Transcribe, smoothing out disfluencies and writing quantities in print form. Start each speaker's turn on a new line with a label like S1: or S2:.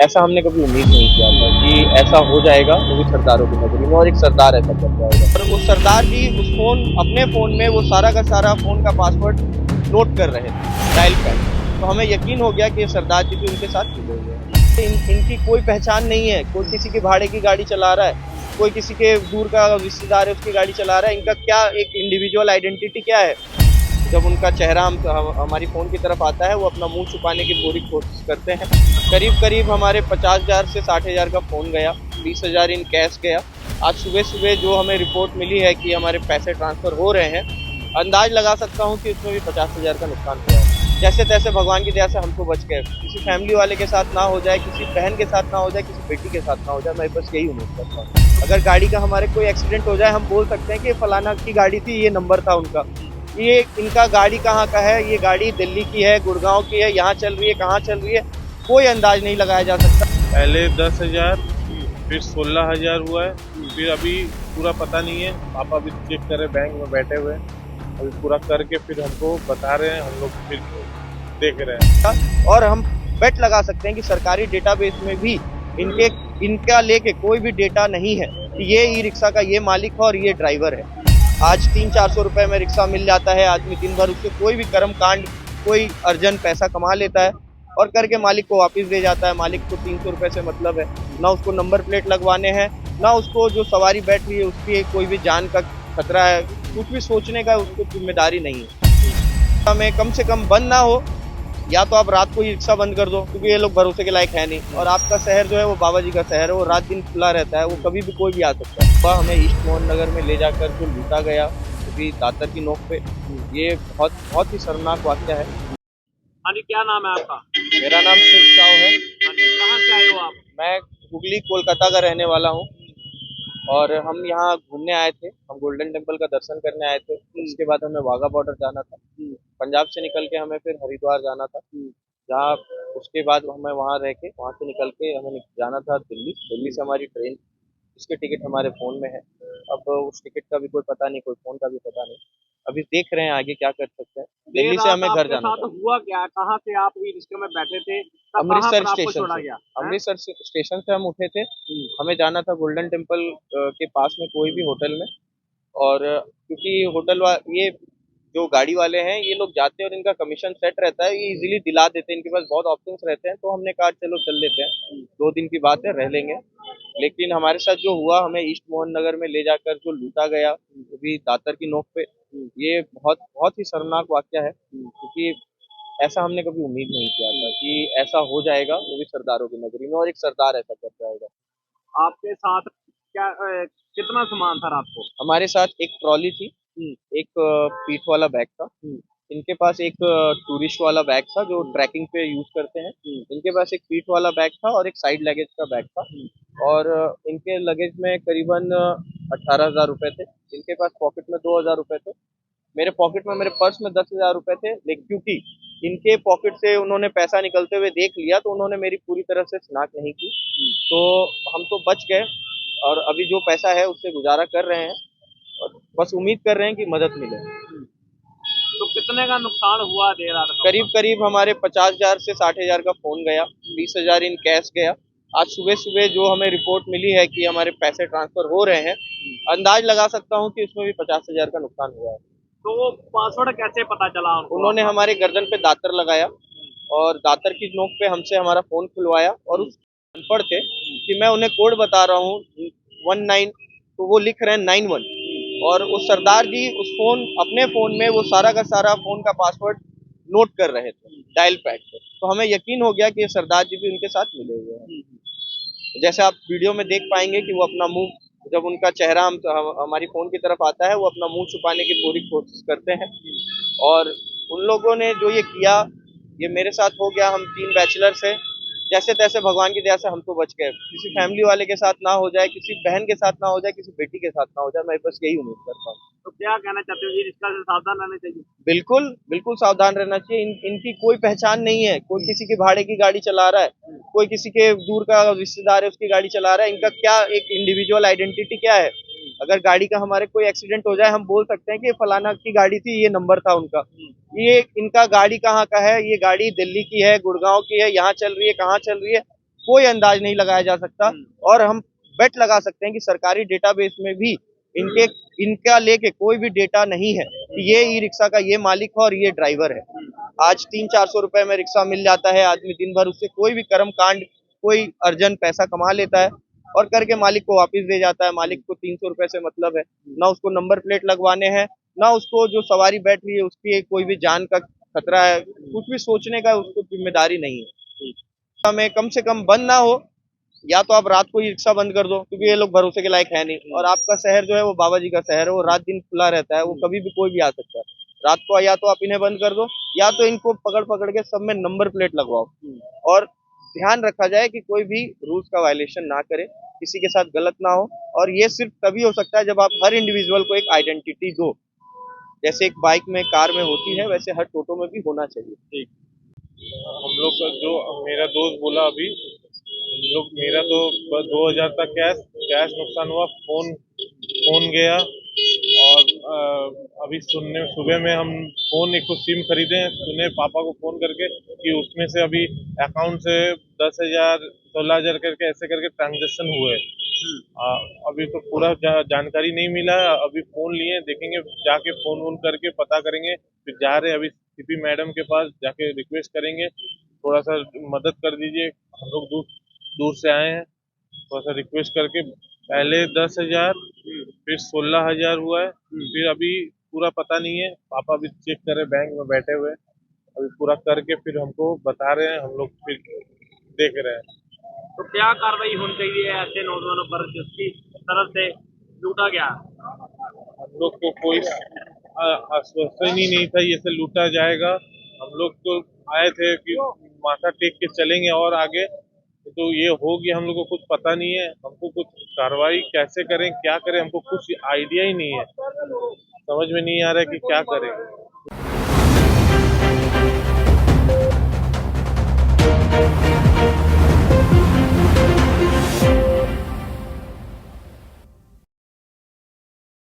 S1: ऐसा हमने कभी उम्मीद नहीं किया था कि ऐसा हो जाएगा, वो भी सरदारों की नगरी में, और एक सरदार ऐसा कर जाएगा। और उस सरदार भी उस अपने फोन में वो सारा का सारा फोन का पासवर्ड नोट कर रहे थे, डायल पैड। तो हमें यकीन हो गया कि ये सरदार जी भी उनके साथ जुड़े हुए हैं। इनकी कोई पहचान नहीं है, कोई किसी के भाड़े की गाड़ी चला रहा है, कोई किसी के दूर का रिश्तेदार है उसकी गाड़ी चला रहा है। इनका क्या एक इंडिविजुअल आइडेंटिटी क्या है? जब उनका चेहरा हमारी फ़ोन की तरफ आता है, वो अपना मुंह छुपाने की पूरी कोशिश करते हैं। करीब करीब हमारे 50,000 से 60,000 का फ़ोन गया, 20,000 इन कैश गया। आज सुबह सुबह जो हमें रिपोर्ट मिली है कि हमारे पैसे ट्रांसफ़र हो रहे हैं, अंदाज लगा सकता हूँ कि उसमें भी 50,000 का नुकसान हुआ है। जैसे तैसे भगवान की दया से हम तो बच गए। किसी फैमिली वाले के साथ ना हो जाए, किसी बहन के साथ ना हो जाए, किसी बेटी के साथ ना हो जाए, मैं बस यही उम्मीद करता हूँ। अगर गाड़ी का हमारे कोई एक्सीडेंट हो जाए, हम बोल सकते हैं कि फलाना की गाड़ी थी, ये नंबर था उनका। ये इनका गाड़ी कहाँ का है, ये गाड़ी दिल्ली की है, गुड़गांव की है, यहाँ चल रही है, कहाँ चल रही है, कोई अंदाज नहीं लगाया जा सकता।
S2: पहले 10,000, फिर 16,000 हुआ है, फिर अभी पूरा पता नहीं है। पापा भी चेक कर रहे, बैंक में बैठे हुए हैं, अभी पूरा करके फिर हमको बता रहे हैं, हम लोग फिर देख रहे हैं।
S1: और हम बेट लगा सकते हैं कि सरकारी डेटाबेस में भी इनका लेके कोई भी डेटा नहीं है कि ये ई रिक्शा का ये मालिक है और ये ड्राइवर है। आज 300-400 रुपए में रिक्शा मिल जाता है, आदमी दिन भर उससे कोई भी कर्म कांड, कोई अर्जन पैसा कमा लेता है और करके मालिक को वापस दे जाता है। मालिक को 300 रुपए से मतलब है, ना उसको नंबर प्लेट लगवाने हैं, ना उसको जो सवारी बैठ रही है उसकी कोई भी जान का खतरा है, कुछ भी सोचने का उसको जिम्मेदारी नहीं है। हमें कम से कम बंद ना हो, या तो आप रात को ही रिक्शा बंद कर दो, क्योंकि ये लोग भरोसे के लायक है नहीं। और आपका शहर जो है वो बाबा जी का शहर है, वो रात दिन खुला रहता है, वो कभी भी कोई भी आ सकता है। सुबह हमें ईस्ट मोहन नगर में ले जाकर जो लूटा गया, अभी दातर की नोक पे, ये बहुत बहुत ही शर्मनाक वाक़या है।
S3: हाँ जी, क्या नाम है आपका?
S1: मेरा नाम शिव साव है।
S3: हाँ जी, कहाँ से आए हो आप?
S1: मैं हुगली कोलकाता का रहने वाला हूँ और हम यहाँ घूमने आए थे। हम गोल्डन टेम्पल का दर्शन करने आए थे। उसके बाद हमें वाघा बॉर्डर जाना था। पंजाब से निकल के हमें फिर हरिद्वार जाना था, जहाँ उसके बाद हमें वहाँ रह के, वहाँ से निकल के हमें जाना था दिल्ली। दिल्ली से हमारी ट्रेन, उसकी टिकट हमारे फ़ोन में है। अब उस टिकट का भी कोई पता नहीं, कोई फ़ोन का भी पता नहीं। अभी देख रहे हैं आगे क्या कर सकते हैं। दिल्ली से हमें घर जाना था।
S3: हुआ क्या? कहाँ से आप ई रिक्शा में बैठे थे?
S1: अमृतसर
S3: आपको
S1: स्टेशन
S3: छोड़ा
S1: से।
S3: गया?
S1: अमृतसर स्टेशन से हम उठे थे। हमें जाना था गोल्डन टेम्पल के पास में कोई भी होटल में। और क्योंकि ये जो गाड़ी वाले हैं, ये लोग जाते हैं और इनका कमीशन सेट रहता है, ये इजीली दिला देते हैं, इनके पास बहुत ऑप्शंस रहते हैं। तो हमने कहा चलो चल लेते हैं, 2 दिन की बात है, रह लेंगे। लेकिन हमारे साथ जो हुआ, हमें ईस्ट मोहन नगर में ले जाकर जो लूटा गया, वो भी दातर की नोक पे, ये बहुत बहुत ही शर्मनाक वाक़या है। क्योंकि ऐसा हमने कभी उम्मीद नहीं किया था कि ऐसा हो जाएगा, वो भी सरदारों की नगरी में, और एक सरदार ऐसा कर जाएगा।
S3: आपके साथ क्या कितना सामान था रात को?
S1: हमारे साथ एक ट्रॉली थी, एक पीठ वाला बैग था। इनके पास एक टूरिस्ट वाला बैग था जो ट्रैकिंग पे यूज करते हैं। इनके पास एक पीठ वाला बैग था और एक साइड लगेज का बैग था। और इनके लगेज में करीबन 18,000 रुपए थे। इनके पास पॉकेट में 2,000 रुपए थे। मेरे पॉकेट में, मेरे पर्स में 10,000 रुपए थे। लेकिन क्योंकि इनके पॉकेट से उन्होंने पैसा निकलते हुए देख लिया, तो उन्होंने मेरी पूरी तरह से शिनाख्त नहीं की। तो हम तो बच गए और अभी जो पैसा है उससे गुजारा कर रहे हैं और बस उम्मीद कर रहे हैं कि मदद मिले।
S3: तो कितने का नुकसान हुआ देर रात को?
S1: करीब करीब हमारे 50,000 से 60,000 का फोन गया, 20,000 इन कैश गया। आज सुबह सुबह जो हमें रिपोर्ट मिली है कि हमारे पैसे ट्रांसफर हो रहे हैं, अंदाज लगा सकता हूँ कि उसमें भी 50,000 का नुकसान हुआ है।
S3: तो वो पासवर्ड कैसे पता चला उनको?
S1: उन्होंने हमारे गर्दन पे दातर लगाया और दातर की नोक पे हमसे हमारा फोन खुलवाया, और उस अनपढ़ थे कि मैं उन्हें कोड बता रहा हूँ 19, तो वो लिख रहे हैं 91। और उस सरदार जी अपने फोन में वो सारा का सारा फोन का पासवर्ड नोट कर रहे थे, डायल पैड पे। तो हमें यकीन हो गया कि ये सरदार जी भी उनके साथ मिले हुए हैं। जैसे आप वीडियो में देख पाएंगे कि वो अपना मुंह, जब उनका चेहरा हमारी फोन की तरफ आता है, वो अपना मुंह छुपाने की पूरी कोशिश करते हैं। और उन लोगों ने जो ये किया, ये मेरे साथ हो गया। हम 3 बैचलर्स हैं। जैसे तैसे भगवान की दया से हम तो बच गए। किसी फैमिली वाले के साथ ना हो जाए, किसी बहन के साथ ना हो जाए, किसी बेटी के साथ ना हो जाए, मैं बस यही उम्मीद करता हूँ।
S3: तो क्या कहना चाहते हो? ई रिक्शा से सावधान रहना चाहिए?
S1: बिल्कुल, बिल्कुल सावधान रहना चाहिए। इनकी कोई पहचान नहीं है, कोई किसी के भाड़े की गाड़ी चला रहा है, कोई किसी के दूर का रिश्तेदार है उसकी गाड़ी चला रहा है। इनका क्या एक इंडिविजुअल आइडेंटिटी क्या है? अगर गाड़ी का हमारे कोई एक्सीडेंट हो जाए, हम बोल सकते हैं कि फलाना की गाड़ी थी, ये नंबर था उनका। ये इनका गाड़ी कहाँ का है, ये गाड़ी दिल्ली की है, गुड़गांव की है, यहाँ चल रही है, कहाँ चल रही है, कोई अंदाज नहीं लगाया जा सकता। और हम बेट लगा सकते हैं कि सरकारी डेटाबेस में भी इनका लेके कोई भी डेटा नहीं है कि ये ई रिक्शा का ये मालिक है और ये ड्राइवर है। आज 300-400 रुपए में रिक्शा मिल जाता है, आदमी दिन भर उससे कोई भी कर्म कांड, कोई अर्जन पैसा कमा लेता है और करके मालिक को वापस दे जाता है। मालिक को 300 रुपए से मतलब है, ना उसको नंबर प्लेट लगवाने हैं, ना उसको जो सवारी बैठ रही है उसकी कोई भी जान का खतरा है, कुछ भी सोचने का उसको जिम्मेदारी नहीं है। हमें कम से कम बंद ना हो, या तो आप रात को ही रिक्शा बंद कर दो, क्योंकि ये लोग भरोसे के लायक है नहीं। और आपका शहर जो है वो बाबा जी का शहर है, वो रात दिन खुला रहता है, वो कभी भी कोई भी आ सकता है। रात को या तो आप इन्हें बंद कर दो, या तो इनको पकड़ पकड़ के सब में नंबर प्लेट लगवाओ। और ध्यान रखा जाए कि कोई भी रूल्स का वायलेशन ना करे, किसी के साथ गलत ना हो। और ये सिर्फ तभी हो सकता है जब आप हर इंडिविजुअल को एक आइडेंटिटी दो, जैसे एक बाइक में कार में होती है, वैसे हर टोटो में भी होना चाहिए।
S2: हम लोग का जो मेरा दोस्त बोला अभी, हम लोग मेरा तो 2000 तक कैश नुकसान हुआ, फोन गया। और अभी सुबह में हम फोन एक सिम खरीदे हैं, सुने पापा को फोन करके कि उसमें से अभी अकाउंट से 10,000 16,000 करके ऐसे करके ट्रांजेक्शन हुए। अभी तो पूरा जानकारी नहीं मिला है। अभी फोन लिए, देखेंगे जाके फोन वोन करके पता करेंगे। फिर जा रहे अभी सीपी मैडम के पास, जाके रिक्वेस्ट करेंगे थोड़ा सा मदद कर दीजिए, हम लोग दूर से आए हैं। थोड़ा सा रिक्वेस्ट करके पहले 10,000 फिर 16,000 हुआ है, फिर अभी पूरा पता नहीं है। पापा भी चेक कर रहे, बैंक में बैठे हुए, अभी पूरा करके फिर हमको बता रहे हैं, हम लोग फिर देख रहे हैं।
S3: तो क्या कार्रवाई होनी चाहिए ऐसे नौजवानों पर जिसकी तरफ से लूटा गया?
S2: हम लोग को कोई आश्वासन ही नहीं था ये से लूटा जाएगा। हम लोग तो आए थे कि माथा टेक के चलेंगे और आगे, तो ये हो गया। हम लोग को कुछ पता नहीं है, हमको कुछ कार्रवाई कैसे करें, क्या करें, हमको कुछ आइडिया ही नहीं है, समझ में नहीं आ रहा है कि क्या करें।